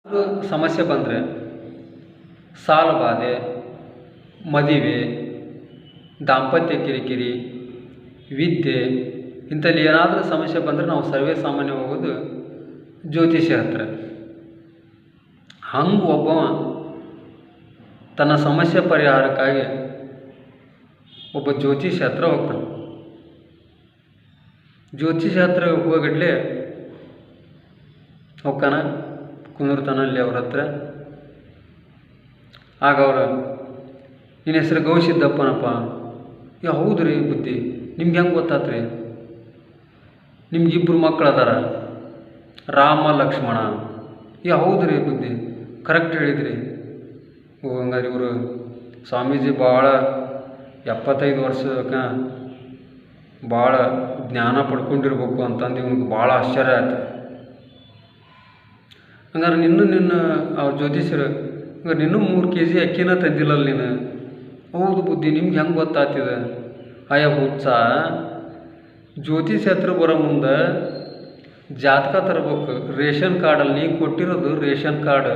ಸಮಸ್ಯೆ ಬಂದರೆ ಸಾಲ ಬಾಧೆ, ಮದುವೆ, ದಾಂಪತ್ಯ ಕಿರಿಕಿರಿ, ವಿದ್ಯೆ ಇಂಥಲ್ಲಿ ಏನಾದರೂ ಸಮಸ್ಯೆ ಬಂದರೆ ನಾವು ಸರ್ವೇ ಸಾಮಾನ್ಯ ಹೋಗೋದು ಜ್ಯೋತಿಷ್ಯ ಹತ್ರ. ಹಂಗೆ ಒಬ್ಬವ ತನ್ನ ಸಮಸ್ಯೆ ಪರಿಹಾರಕ್ಕಾಗಿ ಒಬ್ಬ ಜ್ಯೋತಿಷ್ಯ ಹತ್ರ ಹೋಗ್ತಾನೆ. ಜ್ಯೋತಿಷ್ಯ ಹತ್ರ ಹೋಗಡ್ಲೆ ಹೋಗ್ತಾನ, ಕುಂದಿರ್ತಾನಲ್ಲಿ ಅವ್ರ ಹತ್ರ. ಆಗ ಅವ್ರು, ನಿನ್ನ ಹೆಸರು ಗೌಸಿದ್ದಪ್ಪನಪ್ಪ. ಹೌದು ರೀ ಬುದ್ಧಿ, ನಿಮ್ಗೆ ಹೆಂಗೆ ಗೊತ್ತಾತ್ರಿ? ನಿಮ್ಗಿಬ್ಬರು ಮಕ್ಕಳು ಅದಾರ, ರಾಮ ಲಕ್ಷ್ಮಣ. ಹೌದು ರೀ ಬುದ್ಧಿ, ಕರೆಕ್ಟ್ ಹೇಳಿದ್ರಿ. ಹಂಗಾರೆ ಇವರು ಸ್ವಾಮೀಜಿ ಭಾಳ 75 ವರ್ಷಕ್ಕೆ ಭಾಳ ಜ್ಞಾನ ಪಡ್ಕೊಂಡಿರ್ಬೇಕು ಅಂತಂದು ಇವ್ನಿಗೆ ಭಾಳ ಆಶ್ಚರ್ಯ ಆಯ್ತು. ಹಂಗಾರೆ ನಿನ್ನ ಅವ್ರ ಜ್ಯೋತಿಷ್ಯರು, ಹಂಗಾರೆ ನಿನ್ನೂ 3 kg ಅಕ್ಕಿನ ತಂದಿಲ್ಲಲ್ಲ ನೀನು? ಹೌದು ಬುದ್ಧಿ, ನಿಮ್ಗೆ ಹೆಂಗೆ ಗೊತ್ತಾಗ್ತಿದೆ? ಹುಚ್ಚ, ಜ್ಯೋತಿಷ್ಯ ಹತ್ರ ಬರೋ ಮುಂದೆ ಜಾತಕ ತರಬೇಕು. ರೇಷನ್ ಕಾರ್ಡಲ್ಲಿ ನೀ ಕೊಟ್ಟಿರೋದು ರೇಷನ್ ಕಾರ್ಡ್.